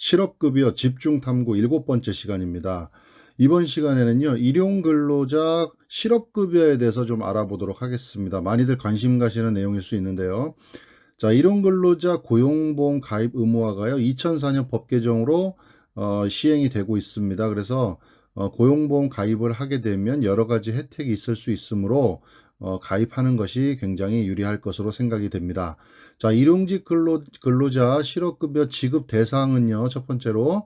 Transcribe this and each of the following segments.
실업급여 집중탐구 7번째 시간입니다. 이번 시간에는요, 일용근로자 실업급여에 대해서 좀 알아보도록 하겠습니다. 많이들 관심 가시는 내용일 수 있는데요. 자, 일용근로자 고용보험 가입 의무화가요, 2004년 법 개정으로 시행이 되고 있습니다. 그래서 고용보험 가입을 하게 되면 여러 가지 혜택이 있을 수 있으므로 가입하는 것이 굉장히 유리할 것으로 생각이 됩니다. 자, 일용직 근로자 실업급여 지급 대상은요, 첫 번째로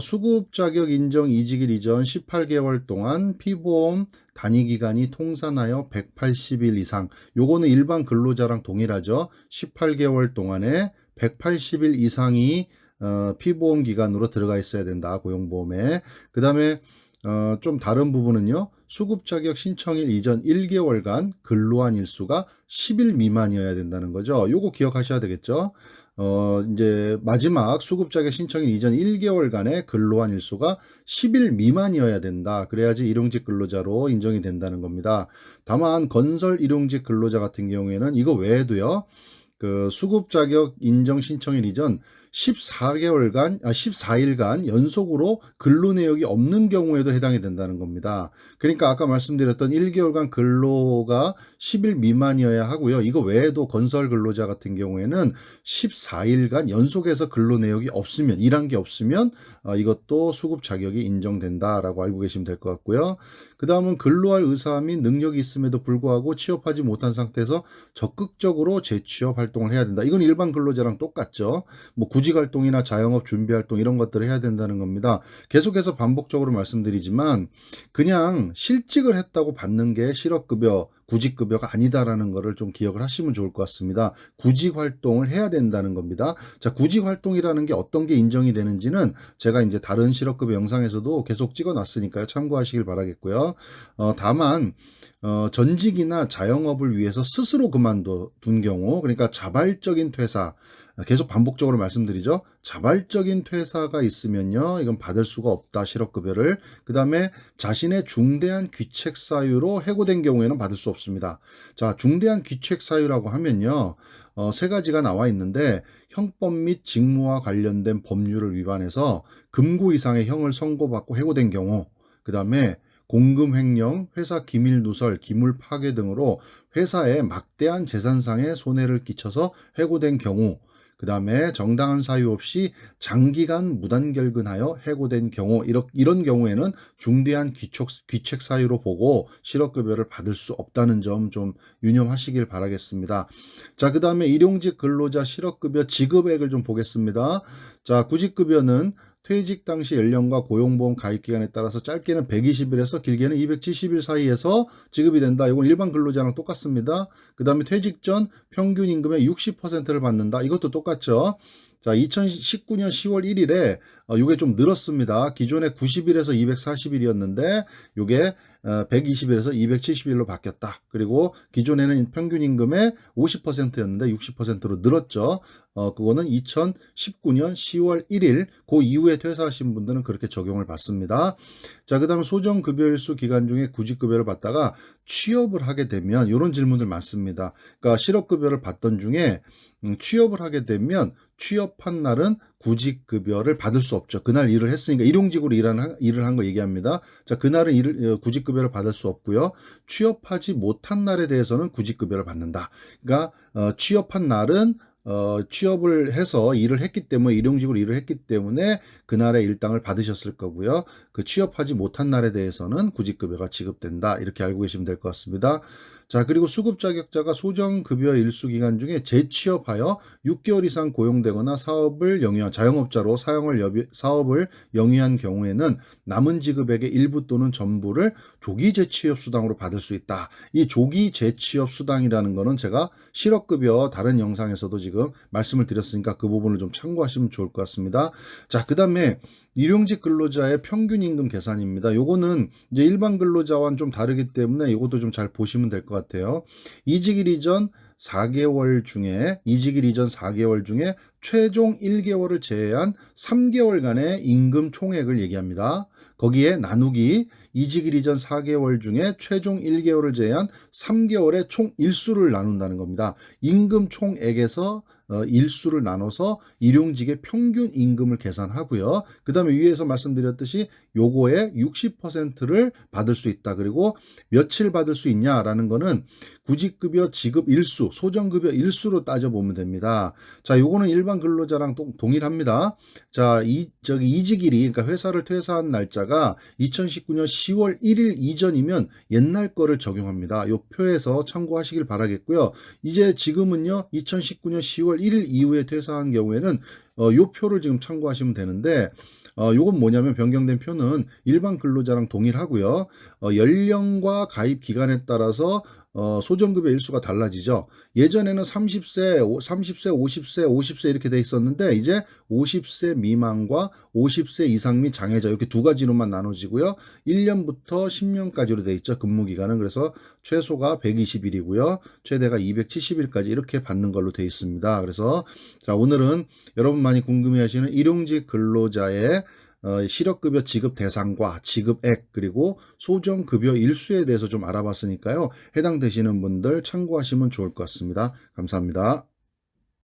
수급 자격 인정 이직일 이전 18개월 동안 피보험 단위기간이 통산하여 180일 이상, 요거는 일반 근로자랑 동일하죠. 18개월 동안에 180일 이상이 피보험 기간으로 들어가 있어야 된다, 고용보험에. 그 다음에 좀 다른 부분은요, 수급 자격 신청일 이전 1개월간 근로한 일수가 10일 미만이어야 된다는 거죠. 요거 기억하셔야 되겠죠. 이제 마지막 수급 자격 신청일 이전 1개월간의 근로한 일수가 10일 미만이어야 된다. 그래야지 일용직 근로자로 인정이 된다는 겁니다. 다만 건설 일용직 근로자 같은 경우에는 이거 외에도요, 그 수급 자격 인정 신청일 이전 14일간 연속으로 근로 내역이 없는 경우에도 해당이 된다는 겁니다. 그러니까 아까 말씀드렸던 1개월간 근로가 10일 미만이어야 하고요. 이거 외에도 건설 근로자 같은 경우에는 14일간 연속해서 근로 내역이 없으면, 일한 게 없으면 이것도 수급 자격이 인정된다라고 알고 계시면 될 것 같고요. 그 다음은 근로할 의사 및 능력이 있음에도 불구하고 취업하지 못한 상태에서 적극적으로 재취업 활동을 해야 된다. 이건 일반 근로자랑 똑같죠. 뭐 구직활동이나 자영업 준비활동 이런 것들을 해야 된다는 겁니다. 계속해서 반복적으로 말씀드리지만 그냥 실직을 했다고 받는 게 실업급여, 구직급여가 아니다라는 것을 좀 기억을 하시면 좋을 것 같습니다. 구직활동을 해야 된다는 겁니다. 자, 구직활동이라는 게 어떤 게 인정이 되는지는 제가 이제 다른 실업급여 영상에서도 계속 찍어놨으니까요. 참고하시길 바라겠고요. 다만 전직이나 자영업을 위해서 스스로 그만둔 경우, 그러니까 자발적인 퇴사, 계속 반복적으로 말씀드리죠. 자발적인 퇴사가 있으면요, 이건 받을 수가 없다, 실업급여를. 그 다음에 자신의 중대한 귀책 사유로 해고된 경우에는 받을 수 없습니다. 자, 중대한 귀책 사유라고 하면요, 세 가지가 나와 있는데, 형법 및 직무와 관련된 법률을 위반해서 금고 이상의 형을 선고받고 해고된 경우, 그 다음에 공금 횡령, 회사 기밀 누설, 기물 파괴 등으로 회사에 막대한 재산상의 손해를 끼쳐서 해고된 경우, 그 다음에 정당한 사유 없이 장기간 무단결근하여 해고된 경우, 이런 경우에는 중대한 귀책 사유로 보고 실업급여를 받을 수 없다는 점 좀 유념하시길 바라겠습니다. 자, 그 다음에 일용직 근로자 실업급여 지급액을 좀 보겠습니다. 자, 구직급여는 퇴직 당시 연령과 고용보험 가입 기간에 따라서 짧게는 120일에서 길게는 270일 사이에서 지급이 된다. 이건 일반 근로자랑 똑같습니다. 그 다음에 퇴직 전 평균 임금의 60%를 받는다. 이것도 똑같죠. 자, 2019년 10월 1일에 이게 좀 늘었습니다. 기존에 90일에서 240일이었는데 이게 120일에서 270일로 바뀌었다. 그리고 기존에는 평균 임금의 50%였는데 60%로 늘었죠. 그거는 2019년 10월 1일 그 이후에 퇴사하신 분들은 그렇게 적용을 받습니다. 자, 그 다음에 소정급여일수 기간 중에 구직급여를 받다가 취업을 하게 되면 이런 질문들 많습니다. 그러니까 실업급여를 받던 중에 취업을 하게 되면 취업한 날은 구직급여를 받을 수 없죠. 그날 일을 했으니까 일용직으로 일을 한 거 얘기합니다. 자, 그날은 구직급여를 받을 수 없고요. 취업하지 못한 날에 대해서는 구직급여를 받는다. 그러니까 취업한 날은 취업을 해서 일을 했기 때문에 일용직으로 일을 했기 때문에 그날의 일당을 받으셨을 거고요. 그 취업하지 못한 날에 대해서는 구직급여가 지급된다. 이렇게 알고 계시면 될 것 같습니다. 자, 그리고 수급 자격자가 소정급여 일수 기간 중에 재취업하여 6개월 이상 고용되거나 사업을 영위한 자영업자로 사업을 영위한 경우에는 남은 지급액의 일부 또는 전부를 조기 재취업 수당으로 받을 수 있다. 이 조기 재취업 수당이라는 거는 제가 실업급여 다른 영상에서도 지금 말씀을 드렸으니까 그 부분을 좀 참고하시면 좋을 것 같습니다. 자, 그 다음에 일용직 근로자의 평균 임금 계산입니다. 요거는 이제 일반 근로자와는 좀 다르기 때문에 이것도 좀 잘 보시면 될 것 같아요. 이직일 이전 4개월 중에 최종 1개월을 제외한 3개월간의 임금 총액을 얘기합니다. 거기에 나누기 이직 이전 4개월 중에 최종 1개월을 제외한 3개월의 총 일수를 나눈다는 겁니다. 임금 총액에서 일수를 나눠서 일용직의 평균 임금을 계산하고요. 그 다음에 위에서 말씀드렸듯이 요거의 60%를 받을 수 있다. 그리고 며칠 받을 수 있냐라는 거는 구직급여 지급 일수, 소정급여 일수로 따져보면 됩니다. 자, 요거는 일반 근로자랑 동일합니다. 자, 이직일이, 그러니까 회사를 퇴사한 날짜가 2019년 10월 1일 이전이면 옛날 거를 적용합니다. 요 표에서 참고하시길 바라겠고요. 이제 지금은요, 2019년 10월 1일 이후에 퇴사한 경우에는 요 표를 지금 참고하시면 되는데, 요건 뭐냐면 변경된 표는 일반 근로자랑 동일하고요. 연령과 가입 기간에 따라서 소정급여 일수가 달라지죠. 예전에는 30세, 50세, 50세 이렇게 돼 있었는데 이제 50세 미만과 50세 이상 및 장애자 이렇게 두 가지로만 나눠지고요. 1년부터 10년까지로 돼 있죠. 근무기간은. 그래서 최소가 120일이고요. 최대가 270일까지 이렇게 받는 걸로 돼 있습니다. 그래서 자, 오늘은 여러분 많이 궁금해하시는 일용직 근로자의 실업급여 지급 대상과 지급액 그리고 소정급여 일수에 대해서 좀 알아봤으니까요. 해당되시는 분들 참고하시면 좋을 것 같습니다. 감사합니다.